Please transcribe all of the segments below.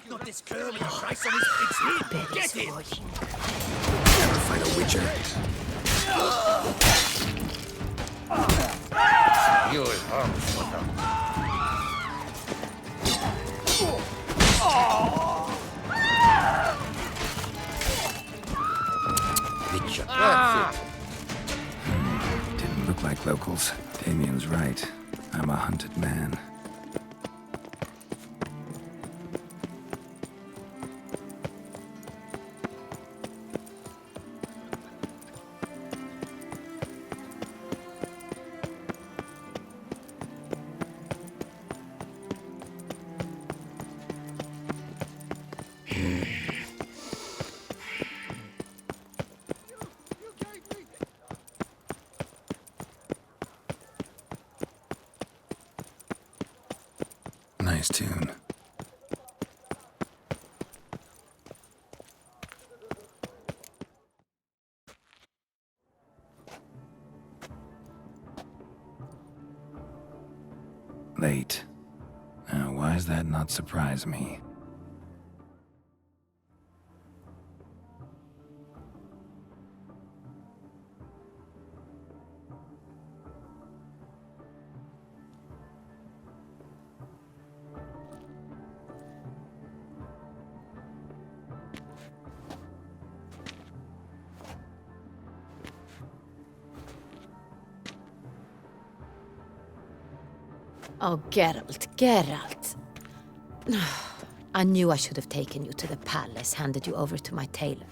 Not this curly Christ on his big Get him! Never fight a witcher. You is harmless. Witcher. That's it. Didn't look like locals. Damien's right. I'm a hunted man. Nice tune. Late. Now, why does that not surprise me? Oh, Geralt, Geralt. I knew I should have taken you to the palace, handed you over to my tailor.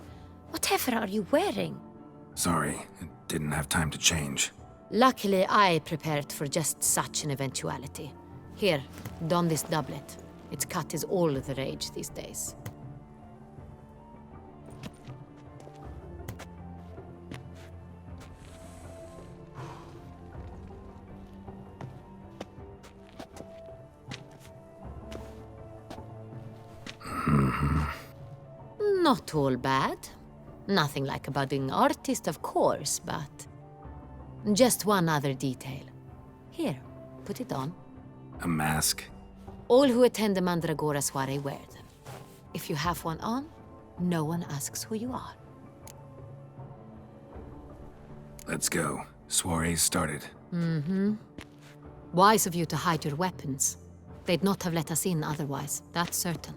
Whatever are you wearing? Sorry, it didn't have time to change. Luckily, I prepared for just such an eventuality. Here, don this doublet. Its cut is all the rage these days. Not all bad. Nothing like a budding artist, of course, but... just one other detail. Here, put it on. A mask? All who attend the Mandragora soiree wear them. If you have one on, no one asks who you are. Let's go. Soiree's started. Wise of you to hide your weapons. They'd not have let us in otherwise, that's certain.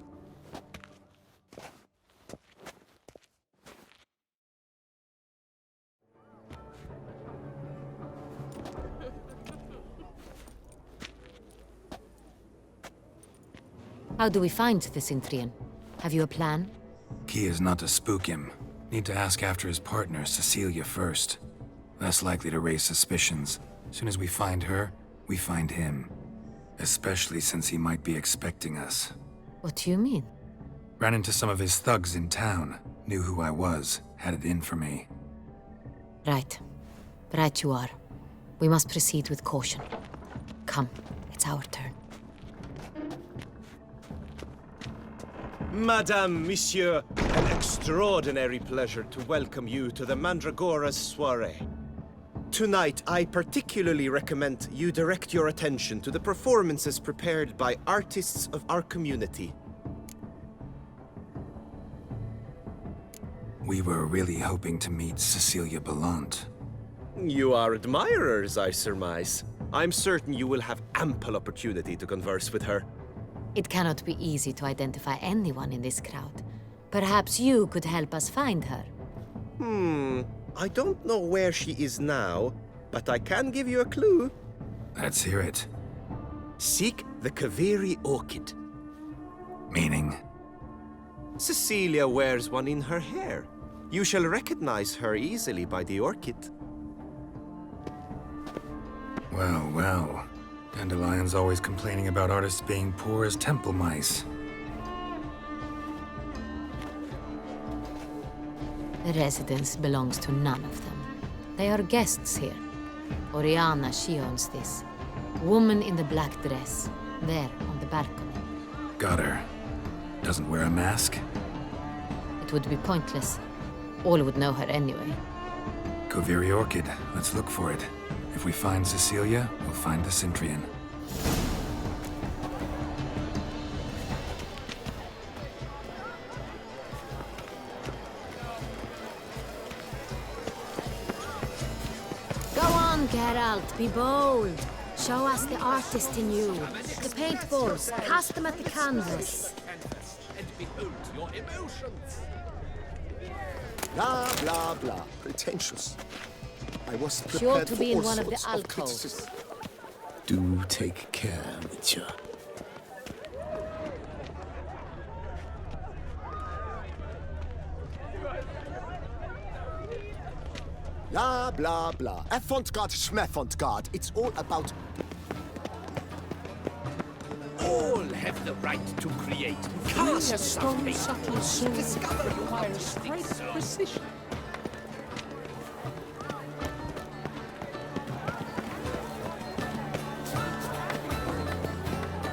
How do we find the Cintrian? Have you a plan? Key is not to spook him. Need to ask after his partner, Cecilia, first. Less likely to raise suspicions. Soon as we find her, we find him. Especially since he might be expecting us. What do you mean? Ran into some of his thugs in town. Knew who I was. Had it in for me. Right. Right you are. We must proceed with caution. Come, it's our turn. Madame, Monsieur, an extraordinary pleasure to welcome you to the Mandragora's soiree. Tonight, I particularly recommend you direct your attention to the performances prepared by artists of our community. We were really hoping to meet Cecilia Bellant. You are admirers, I surmise. I'm certain you will have ample opportunity to converse with her. It cannot be easy to identify anyone in this crowd. Perhaps you could help us find her. I don't know where she is now, but I can give you a clue. Let's hear it. Seek the Kaveri orchid. Meaning? Cecilia wears one in her hair. You shall recognize her easily by the orchid. Well, well. Dandelion's always complaining about artists being poor as temple mice. The residence belongs to none of them. They are guests here. Oriana, she owns this. Woman in the black dress, there on the balcony. Got her. Doesn't wear a mask? It would be pointless. All would know her anyway. Kaveri orchid. Let's look for it. If we find Cecilia, we'll find the Cintrian. Geralt, be bold. Show us the artist in you. The paintballs, cast them at the canvas. And behold your emotions. Blah, blah, blah. Pretentious. I was prepared Sure to for be in all one of the sorts alcoves. criticism. Do take care, Witcher. Blah, blah, blah. Avant-garde, schmavant-garde. It's all about... All have the right to create. Cast something. Discover your artistic zone.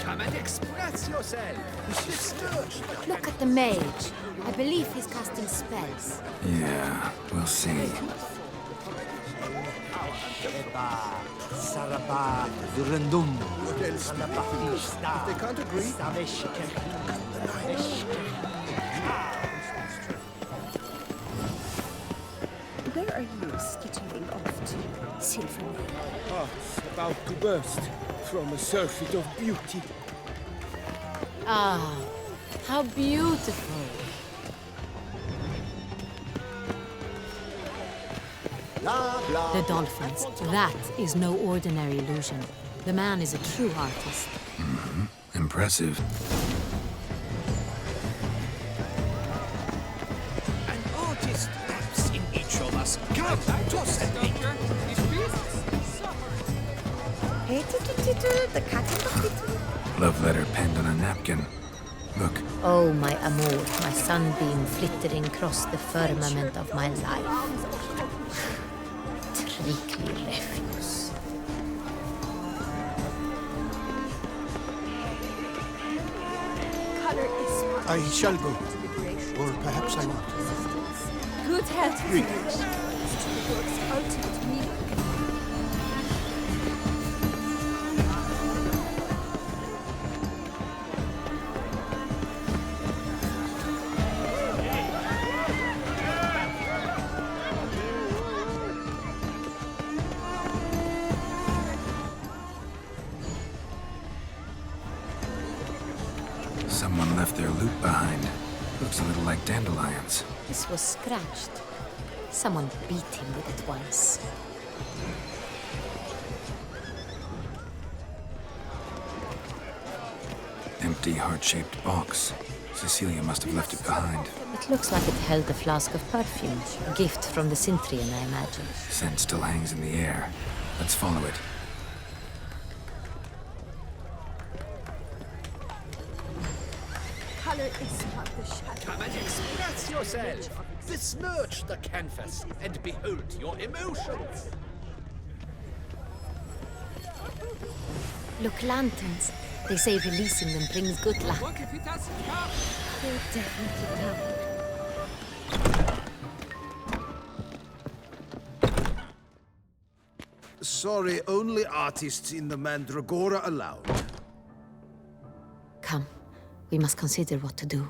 Come and express yourself. Look at the mage. I believe he's casting spells. Yeah, we'll see. If they can't agree... Where are you skittering off to, Silverman? Hearts about to burst from a surfeit of beauty. Ah, how beautiful. Blah, blah. The dolphins. That is no ordinary illusion. The man is a true artist. Impressive. An artist taps in each of us. Come, toss at me. Hey, the cat in the fiddle. Love letter penned on a napkin. Look, Oh, my amour, my sunbeam flittering across the firmament of my life. Trickly refuse. Color is I shall go. Or perhaps I won't. good health. Work's ultimate meaning. someone left their loot behind. Looks a little like dandelions. This was scratched. Someone beat him with it once. Empty heart-shaped box. Cecilia must have left it behind. It looks like it held a flask of perfume. A gift from the Cintrian, I imagine. Scent still hangs in the air. Let's follow it. Color is not the shadow. Come and express yourself. Besmirch the canvas and behold your emotions. Look, lanterns. They say releasing them brings good luck. They'll definitely come. Sorry, only artists in the Mandragora allowed. Come, we must consider what to do.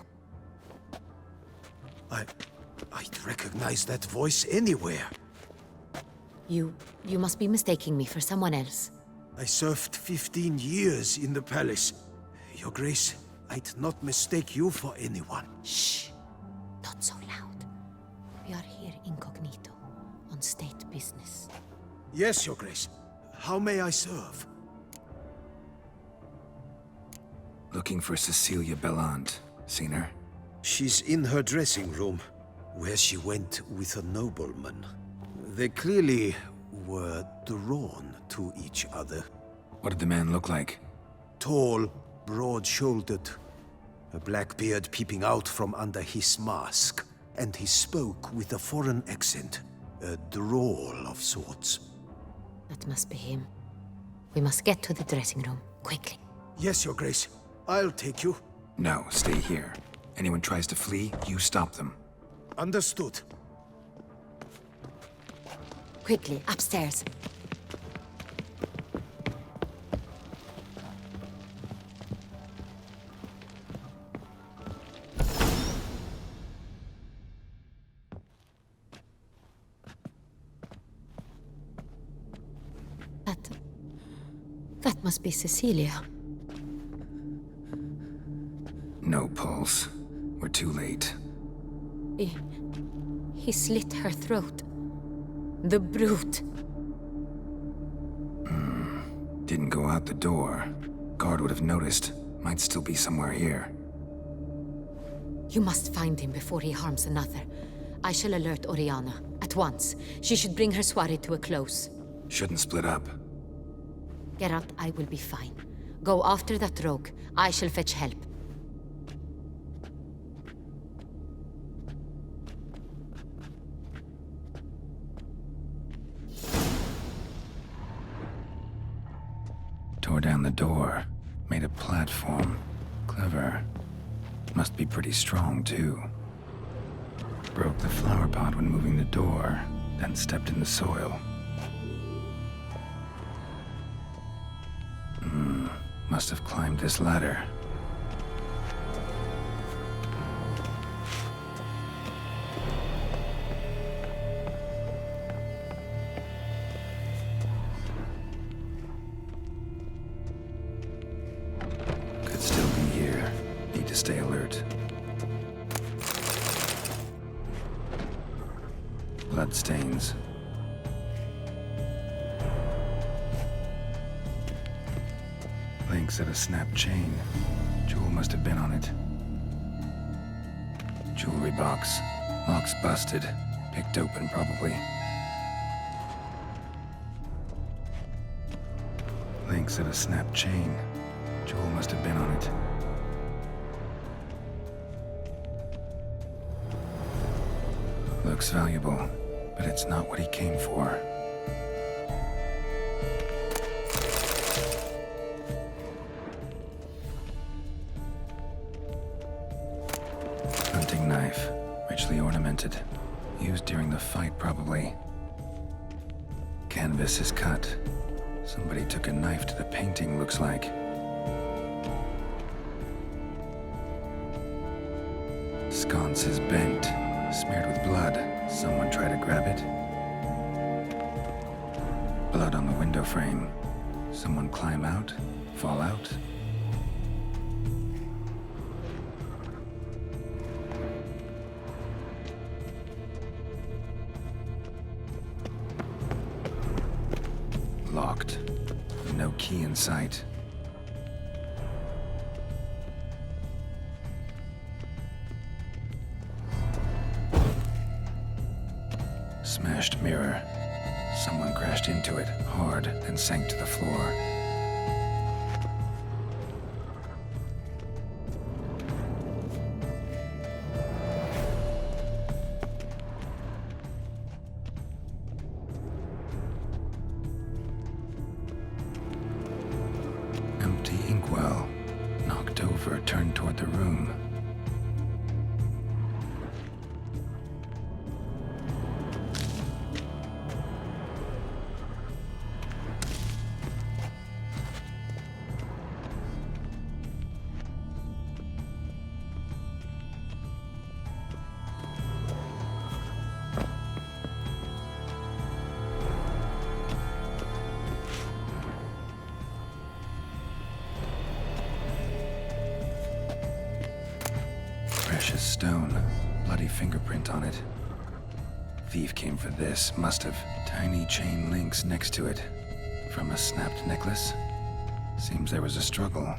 I'd recognize that voice anywhere. You must be mistaking me for someone else. I served 15 years in the palace. Your Grace, I'd not mistake you for anyone. Shh! Not so loud. We are here incognito, on state business. Yes, Your Grace. How may I serve? Looking for Cecilia Bellant. Seen her? She's in her dressing room, where she went with a nobleman. They clearly were drawn to each other. What did the man look like? Tall, broad-shouldered, a black beard peeping out from under his mask, and he spoke with a foreign accent, a drawl of sorts. That must be him. We must get to the dressing room, quickly. Yes, Your Grace. I'll take you. No, stay here. Anyone tries to flee, you stop them. Understood. Quickly, upstairs. That must be Cecilia. No pulse. We're too late. He slit her throat. The brute. Didn't go out the door. Guard would have noticed. Might still be somewhere here. You must find him before he harms another. I shall alert Oriana. At once. She should bring her soirée to a close. Shouldn't split up. Geralt, I will be fine. Go after that rogue. I shall fetch help. Tore down the door. Made a platform. Clever. Must be pretty strong, too. Broke the flower pot when moving the door, then stepped in the soil. Must have climbed this ladder. Could still be here. Need to stay alert. Bloodstains. Links at a snapped chain. Jewel must have been on it. Jewelry box. Lock's busted. Picked open, probably. Links at a snapped chain. Jewel must have been on it. Looks valuable, but it's not what he came for. Hunting knife, richly ornamented. Used during the fight, probably. Canvas is cut. Somebody took a knife to the painting, looks like. Sconce is bent, smeared with blood. Someone try to grab it. Blood on the window frame. Someone climb out, fall out. Locked. No key in sight. Smashed mirror. Someone crashed into it hard, then sank to the floor. Empty inkwell. Knocked over, turned toward the room. Precious stone. Bloody fingerprint on it. Thief came for this, must have. Tiny chain links next to it. From a snapped necklace? Seems there was a struggle.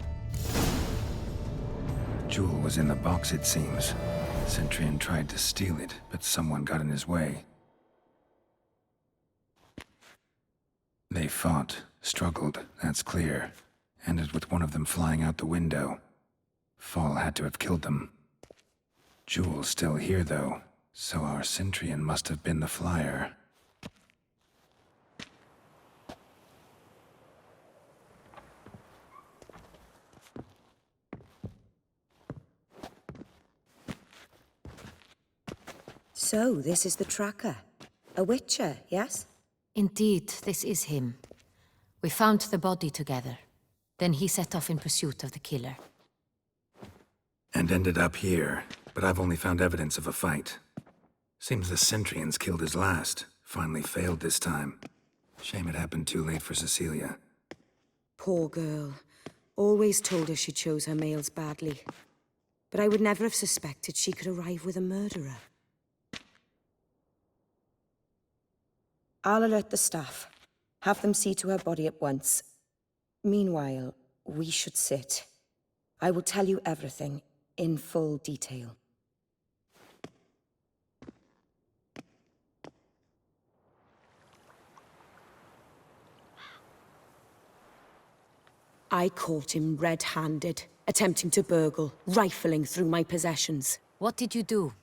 Jewel was in the box, it seems. Centurion tried to steal it, but someone got in his way. They fought, struggled, that's clear. Ended with one of them flying out the window. Fall had to have killed them. Jewel's still here, though, so our Centurion must have been the flyer. So, this is the tracker. A witcher, yes? Indeed, this is him. We found the body together. Then he set off in pursuit of the killer. And ended up here, but I've only found evidence of a fight. Seems the Centurions killed his last. Finally failed this time. Shame it happened too late for Cecilia. Poor girl. Always told her she chose her males badly. But I would never have suspected she could arrive with a murderer. I'll alert the staff. Have them see to her body at once. Meanwhile, we should sit. I will tell you everything, in full detail. I caught him red-handed, attempting to burgle, rifling through my possessions. What did you do?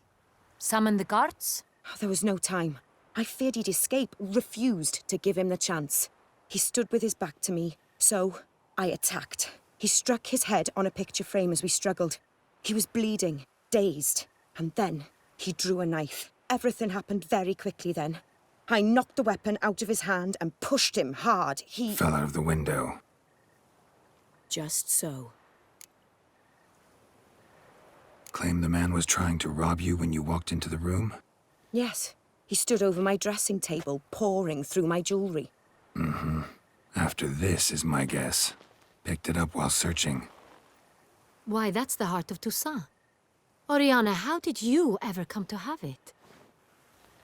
Summon the guards? There was no time. I feared he'd escape, refused to give him the chance. He stood with his back to me, so I attacked. He struck his head on a picture frame as we struggled. He was bleeding, dazed, and then he drew a knife. Everything happened very quickly then. I knocked the weapon out of his hand and pushed him hard. He fell out of the window. Just so. Claim the man was trying to rob you when you walked into the room? Yes. He stood over my dressing table, pouring through my jewelry. Mm-hmm. After this is my guess. Picked it up while searching. Why, that's the heart of Toussaint. Oriana, how did you ever come to have it?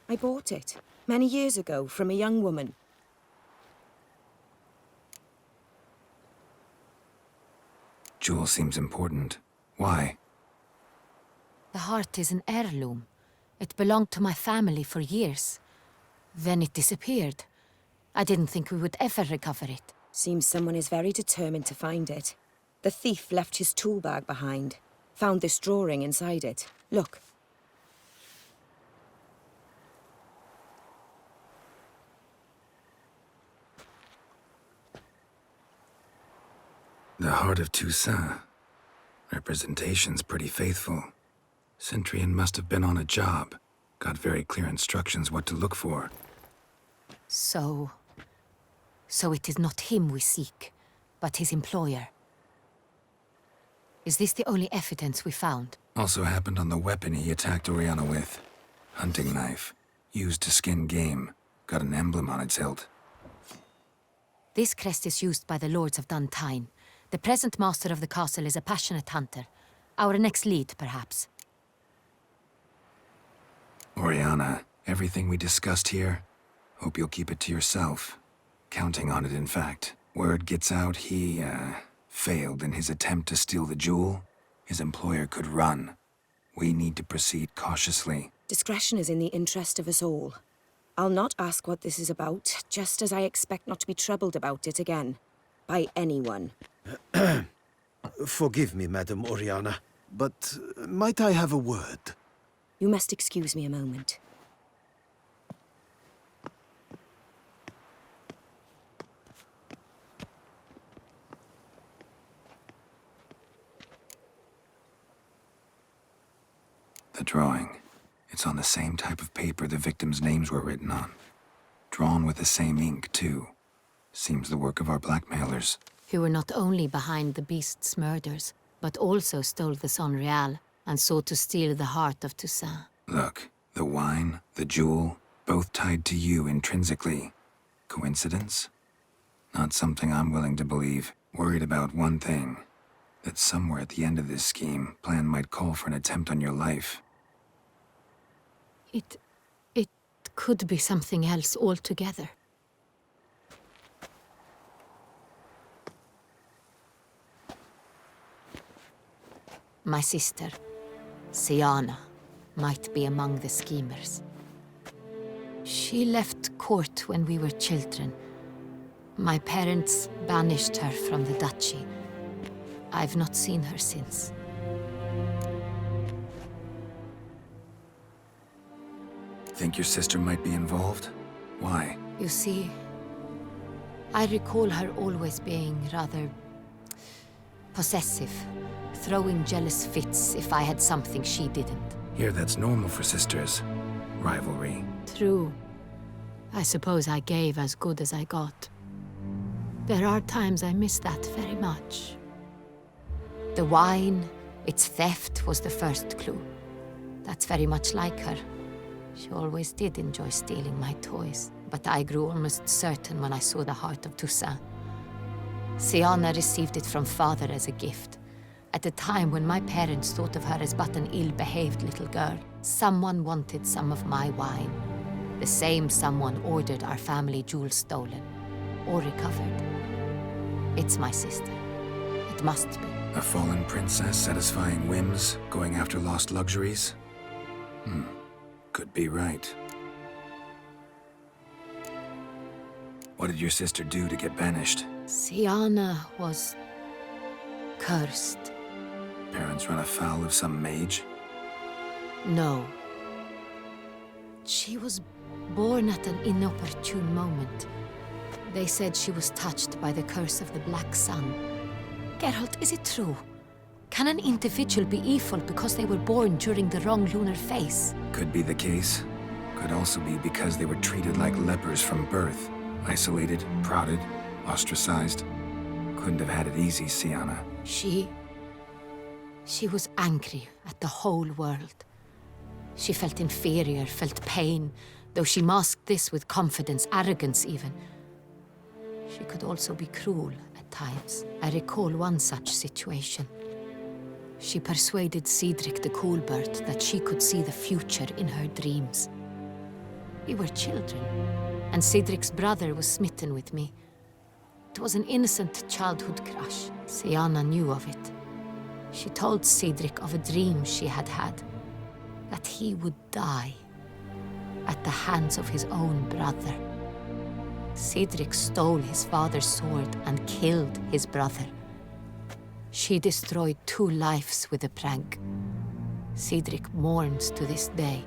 I bought it, many years ago, from a young woman. Jewel seems important. Why? The heart is an heirloom. It belonged to my family for years. Then it disappeared. I didn't think we would ever recover it. Seems someone is very determined to find it. The thief left his tool bag behind. Found this drawing inside it. Look. The heart of Toussaint. Representation's pretty faithful. Centurion must have been on a job. Got very clear instructions what to look for. So it is not him we seek, but his employer. Is this the only evidence we found? Also happened on the weapon he attacked Oriana with. Hunting knife. Used to skin game. Got an emblem on its hilt. This crest is used by the Lords of Duntine. The present master of the castle is a passionate hunter. Our next lead, perhaps. Oriana, everything we discussed here, hope you'll keep it to yourself. Counting on it, in fact. Word gets out he, failed in his attempt to steal the jewel. His employer could run. We need to proceed cautiously. Discretion is in the interest of us all. I'll not ask what this is about, just as I expect not to be troubled about it again. By anyone. Forgive me, Madam Oriana, but might I have a word? You must excuse me a moment. The drawing. It's on the same type of paper the victims' names were written on. Drawn with the same ink, too. Seems the work of our blackmailers. Who were not only behind the beast's murders, but also stole the Son Real and sought to steal the heart of Toussaint. Look, the wine, the jewel, both tied to you intrinsically. Coincidence? Not something I'm willing to believe. Worried about one thing. That somewhere at the end of this scheme, plan might call for an attempt on your life. It could be something else altogether. My sister, Siana, might be among the schemers. She left court when we were children. My parents banished her from the duchy. I've not seen her since. Think your sister might be involved? Why? You see, I recall her always being rather possessive, throwing jealous fits if I had something she didn't. Here, that's normal for sisters. Rivalry. True. I suppose I gave as good as I got. There are times I miss that very much. The wine, its theft, was the first clue. That's very much like her. She always did enjoy stealing my toys, but I grew almost certain when I saw the heart of Toussaint. Siana received it from father as a gift. At a time when my parents thought of her as but an ill-behaved little girl, someone wanted some of my wine. The same someone ordered our family jewels stolen, or recovered. It's my sister. It must be. A fallen princess satisfying whims, going after lost luxuries? Could be right. What did your sister do to get banished? Siana was cursed. Parents run afoul of some mage? No. She was born at an inopportune moment. They said she was touched by the curse of the Black Sun. Geralt, is it true? Can an individual be evil because they were born during the wrong lunar phase? Could be the case. Could also be because they were treated like lepers from birth. Isolated, prodded, ostracized. Couldn't have had it easy, Siana. She was angry at the whole world. She felt inferior, felt pain, though she masked this with confidence, arrogance even. She could also be cruel at times. I recall one such situation. She persuaded Cedric the Coolbird that she could see the future in her dreams. We were children, and Cedric's brother was smitten with me. It was an innocent childhood crush. Siana knew of it. She told Cedric of a dream she had had, that he would die at the hands of his own brother. Cedric stole his father's sword and killed his brother. She destroyed 2 lives with a prank. Cedric mourns to this day.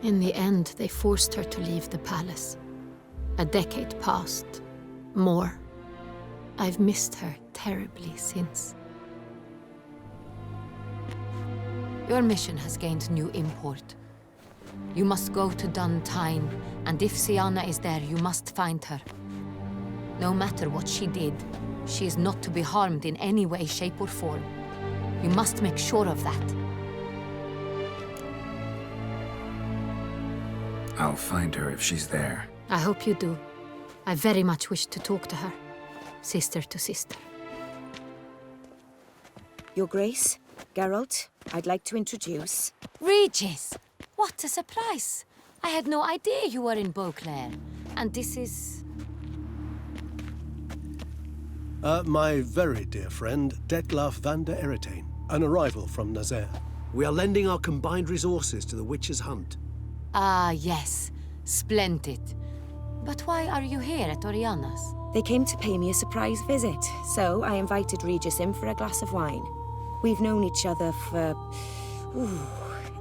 In the end, they forced her to leave the palace. A decade passed. More. I've missed her terribly since. Your mission has gained new import. You must go to Duntine, and if Siana is there, you must find her. No matter what she did, she is not to be harmed in any way, shape, or form. You must make sure of that. I'll find her if she's there. I hope you do. I very much wish to talk to her. Sister to sister. Your Grace, Geralt, I'd like to introduce... Regis! What a surprise! I had no idea you were in Beauclair. And this is... My very dear friend, Detlaf van der Eretain, an arrival from Nazaire. We are lending our combined resources to the Witch's Hunt. Ah, yes. Splendid. But why are you here at Oriana's? They came to pay me a surprise visit, so I invited Regis in for a glass of wine. We've known each other for...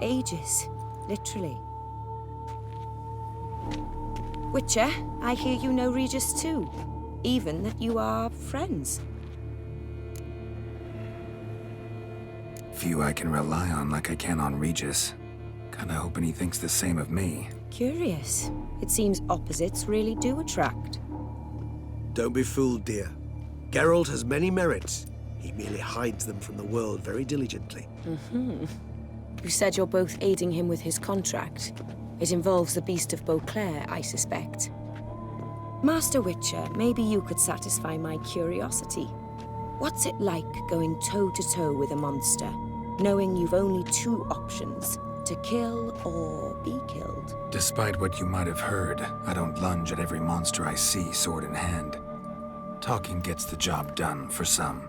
ages. Literally. Witcher, I hear you know Regis too. Even that you are friends. Few I can rely on like I can on Regis. Kinda hoping he thinks the same of me. Curious. It seems opposites really do attract. Don't be fooled, dear. Geralt has many merits. He merely hides them from the world very diligently. You said you're both aiding him with his contract. It involves the Beast of Beauclair, I suspect. Master Witcher, maybe you could satisfy my curiosity. What's it like going toe-to-toe with a monster, knowing you've only 2 options, to kill or be killed? Despite what you might have heard, I don't lunge at every monster I see, sword in hand. Talking gets the job done, for some.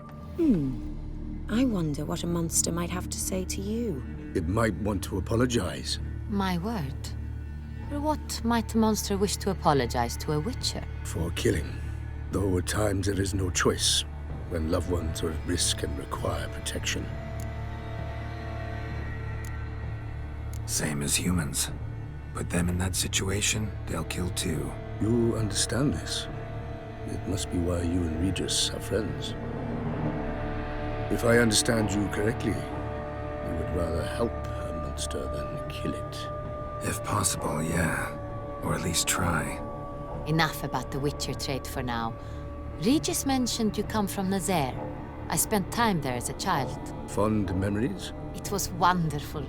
I wonder what a monster might have to say to you. It might want to apologize. My word. For what might a monster wish to apologize to a witcher? For killing. Though at times there is no choice, when loved ones are at risk and require protection. Same as humans. Put them in that situation, they'll kill too. You understand this. It must be why you and Regis are friends. If I understand you correctly, you would rather help a monster than kill it. If possible, yeah. Or at least try. Enough about the witcher trade for now. Regis mentioned you come from Nazaire. I spent time there as a child. Fond memories? It was wonderful.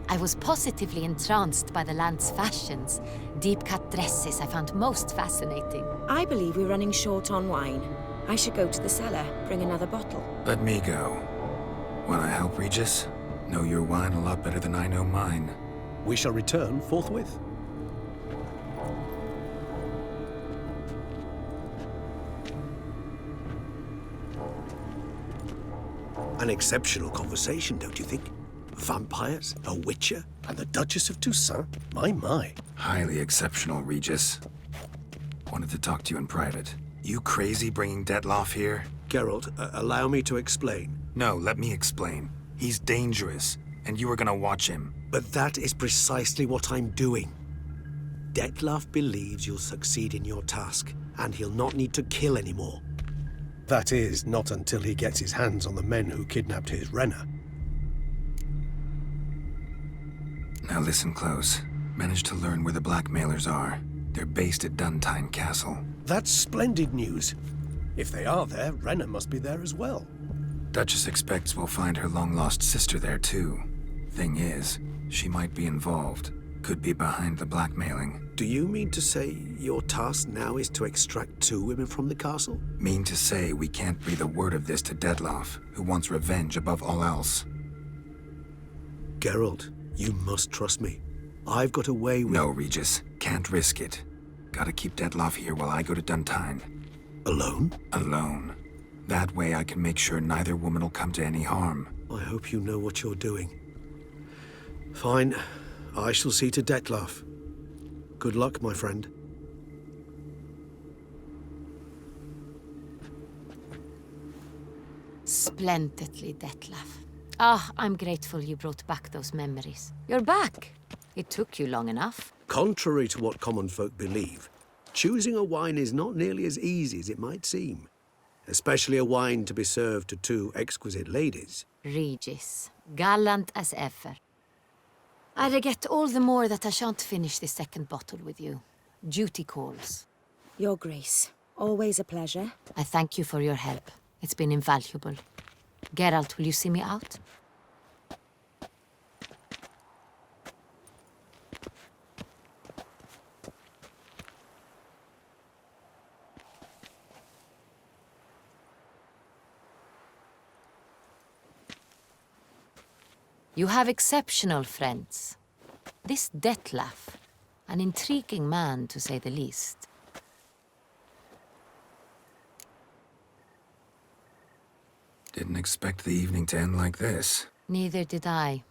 I was positively entranced by the land's fashions. Deep-cut dresses I found most fascinating. I believe we're running short on wine. I should go to the cellar, bring another bottle. Let me go. Wanna help, Regis? Know your wine a lot better than I know mine. We shall return forthwith. An exceptional conversation, don't you think? Vampires, a witcher, and the Duchess of Toussaint? My. Highly exceptional, Regis. Wanted to talk to you in private. You crazy bringing Detloff here? Geralt, allow me to explain. No, let me explain. He's dangerous, and you are gonna watch him. But that is precisely what I'm doing. Detloff believes you'll succeed in your task, and he'll not need to kill anymore. That is, not until he gets his hands on the men who kidnapped his Renner. Now listen close. Managed to learn where the blackmailers are. They're based at Duntine Castle. That's splendid news. If they are there, Renner must be there as well. Duchess expects we'll find her long-lost sister there, too. Thing is, she might be involved. Could be behind the blackmailing. Do you mean to say your task now is to extract 2 women from the castle? Mean to say we can't breathe a word of this to Detloff, who wants revenge above all else. Geralt, you must trust me. I've got a way with... No, Regis. Can't risk it. Gotta keep Detloff here while I go to Duntine. Alone? Alone. That way I can make sure neither woman will come to any harm. I hope you know what you're doing. Fine. I shall see to Detloff. Good luck, my friend. Splendidly, Detloff. I'm grateful you brought back those memories. You're back. It took you long enough. Contrary to what common folk believe, choosing a wine is not nearly as easy as it might seem. Especially a wine to be served to 2 exquisite ladies. Regis, gallant as ever. I regret all the more that I shan't finish this second bottle with you. Duty calls. Your Grace, always a pleasure. I thank you for your help. It's been invaluable. Geralt, will you see me out? You have exceptional friends. This Detloff, an intriguing man to say the least. Didn't expect the evening to end like this. Neither did I.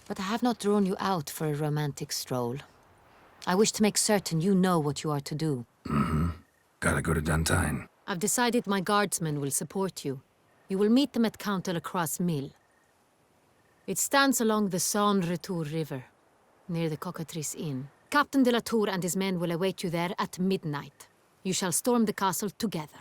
But I have not drawn you out for a romantic stroll. I wish to make certain you know what you are to do. Mm-hmm. Gotta go to Duntine. I've decided my guardsmen will support you. You will meet them at Count Delacroix's mill. It stands along the Saône-Retour River, near the Cockatrice Inn. Captain de la Tour and his men will await you there at midnight. You shall storm the castle together.